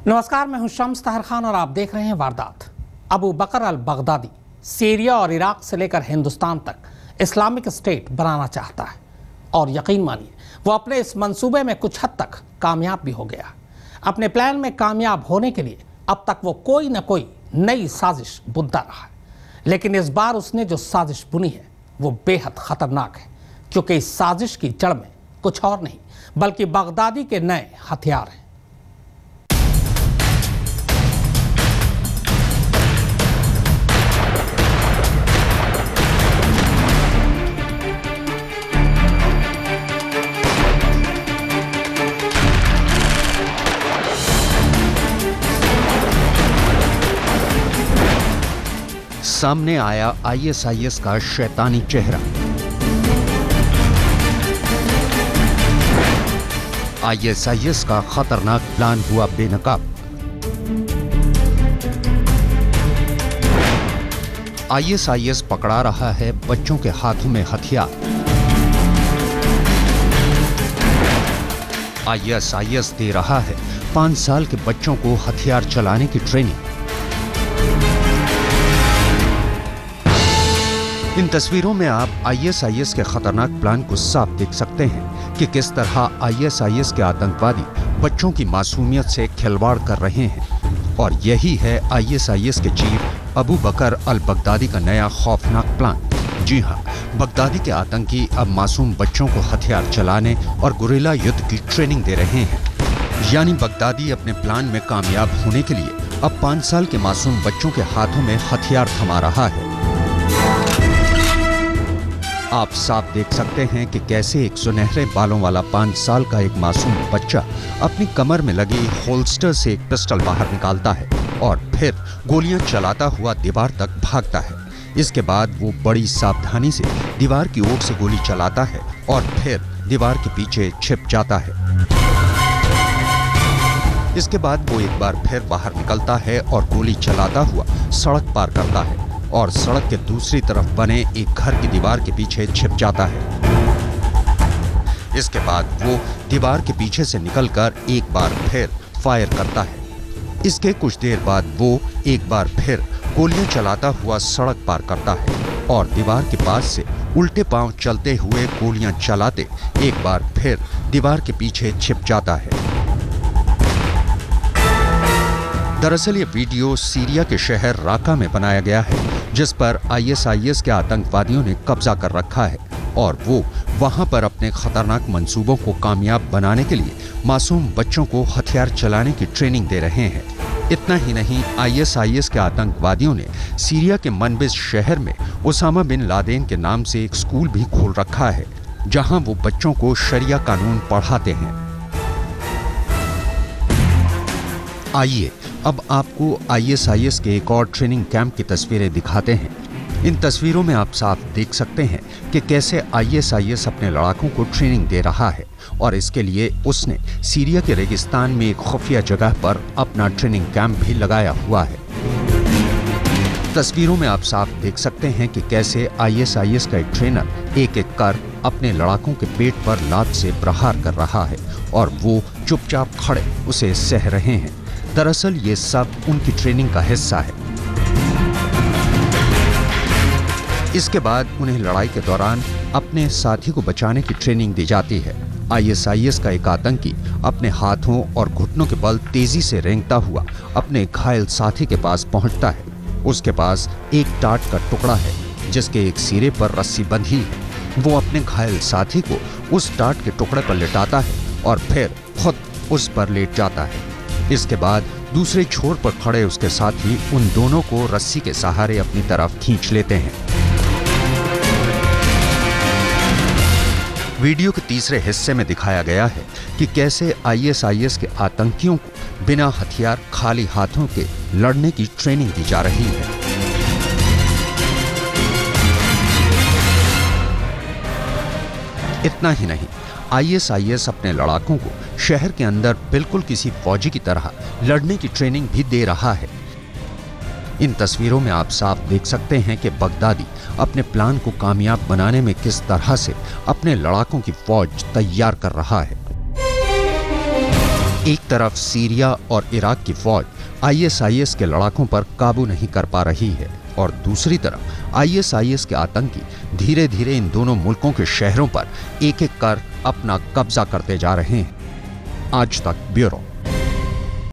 नमस्कार, मैं हूं शम्स ताहिर खान और आप देख रहे हैं वारदात। अबू बकर अल बगदादी सीरिया और इराक से लेकर हिंदुस्तान तक इस्लामिक स्टेट बनाना चाहता है और यकीन मानिए वो अपने इस मंसूबे में कुछ हद तक कामयाब भी हो गया। अपने प्लान में कामयाब होने के लिए अब तक वो कोई न कोई नई साजिश बुनता रहा है, लेकिन इस बार उसने जो साजिश बुनी है वो बेहद खतरनाक है, क्योंकि इस साजिश की जड़ में कुछ और नहीं बल्कि बगदादी के नए हथियार हैं। सामने आया आईएसआईएस का शैतानी चेहरा। आईएसआईएस का खतरनाक प्लान हुआ बेनकाब। आईएसआईएस पकड़ा रहा है बच्चों के हाथों में हथियार। आईएसआईएस दे रहा है 5 साल के बच्चों को हथियार चलाने की ट्रेनिंग। इन तस्वीरों में आप आईएसआईएस के खतरनाक प्लान को साफ देख सकते हैं कि किस तरह आईएसआईएस के आतंकवादी बच्चों की मासूमियत से खिलवाड़ कर रहे हैं। और यही है आईएसआईएस के चीफ अबू बकर अल बगदादी का नया खौफनाक प्लान। जी हां, बगदादी के आतंकी अब मासूम बच्चों को हथियार चलाने और गुरिल्ला युद्ध की ट्रेनिंग दे रहे हैं। यानी बगदादी अपने प्लान में कामयाब होने के लिए अब 5 साल के मासूम बच्चों के हाथों में हथियार थमा रहा है। आप साफ देख सकते हैं कि कैसे एक सुनहरे बालों वाला 5 साल का एक मासूम बच्चा अपनी कमर में लगी होल्स्टर से एक पिस्टल बाहर निकालता है और फिर गोलियां चलाता हुआ दीवार तक भागता है। इसके बाद वो बड़ी सावधानी से दीवार की ओर से गोली चलाता है और फिर दीवार के पीछे छिप जाता है। इसके बाद वो एक बार फिर बाहर निकलता है और गोली चलाता हुआ सड़क पार करता है और सड़क के दूसरी तरफ बने एक घर की दीवार के पीछे छिप जाता है। इसके बाद वो दीवार के पीछे से निकलकर एक बार फिर फायर करता है। इसके कुछ देर बाद वो एक बार फिर गोलियां चलाता हुआ सड़क पार करता है और दीवार के पास से उल्टे पांव चलते हुए गोलियां चलाते एक बार फिर दीवार के पीछे छिप जाता है। दरअसल ये वीडियो सीरिया के शहर राका में बनाया गया है, जिस पर आईएसआईएस के आतंकवादियों ने कब्जा कर रखा है और वो वहां पर अपने खतरनाक मंसूबों को कामयाब बनाने के लिए मासूम बच्चों को हथियार चलाने की ट्रेनिंग दे रहे हैं। इतना ही नहीं, आईएसआईएस के आतंकवादियों ने सीरिया के मनबिज शहर में ओसामा बिन लादेन के नाम से एक स्कूल भी खोल रखा है, जहां वो बच्चों को शरिया कानून पढ़ाते हैं। आइए अब आपको आईएसआईएस के एक और ट्रेनिंग कैंप की तस्वीरें दिखाते हैं। इन तस्वीरों में आप साफ देख सकते हैं कि कैसे आईएसआईएस अपने लड़ाकों को ट्रेनिंग दे रहा है और इसके लिए उसने सीरिया के रेगिस्तान में एक खुफिया जगह पर अपना ट्रेनिंग कैंप भी लगाया हुआ है। तस्वीरों में आप साफ देख सकते हैं कि कैसे आईएसआईएस का एक ट्रेनर एक एक कर अपने लड़ाकों के पेट पर लात से प्रहार कर रहा है और वो चुपचाप खड़े उसे सह रहे हैं। दरअसल ये सब उनकी ट्रेनिंग का हिस्सा है। इसके बाद उन्हें लड़ाई के दौरान अपने साथी को बचाने की ट्रेनिंग दी जाती है। आईएसआईएस का एक आतंकी अपने हाथों और घुटनों के बल तेजी से रेंगता हुआ अपने घायल साथी के पास पहुंचता है। उसके पास एक टाट का टुकड़ा है जिसके एक सिरे पर रस्सी बंधी है। वो अपने घायल साथी को उस टाट के टुकड़े पर लेटाता है और फिर खुद उस पर लेट जाता है। इसके बाद दूसरे छोर पर खड़े उसके साथी उन दोनों को रस्सी के सहारे अपनी तरफ खींच लेते हैं। वीडियो के तीसरे हिस्से में दिखाया गया है कि कैसे आईएसआईएस के आतंकियों को बिना हथियार खाली हाथों के लड़ने की ट्रेनिंग दी जा रही है। इतना ही नहीं, आईएसआईएस अपने लड़ाकों को शहर के अंदर बिल्कुल किसी फौजी की तरह लड़ने की ट्रेनिंग भी दे रहा है। इन तस्वीरों में आप साफ देख सकते हैं कि बगदादी अपने प्लान को कामयाब बनाने में किस तरह से अपने लड़ाकों की फौज तैयार कर रहा है। एक तरफ सीरिया और इराक की फौज आईएसआईएस के लड़ाकों पर काबू नहीं कर पा रही है और दूसरी तरफ आईएसआईएस के आतंकी धीरे धीरे इन दोनों मुल्कों के शहरों पर एक एक कर अपना कब्जा करते जा रहे हैं। आज तक ब्यूरो।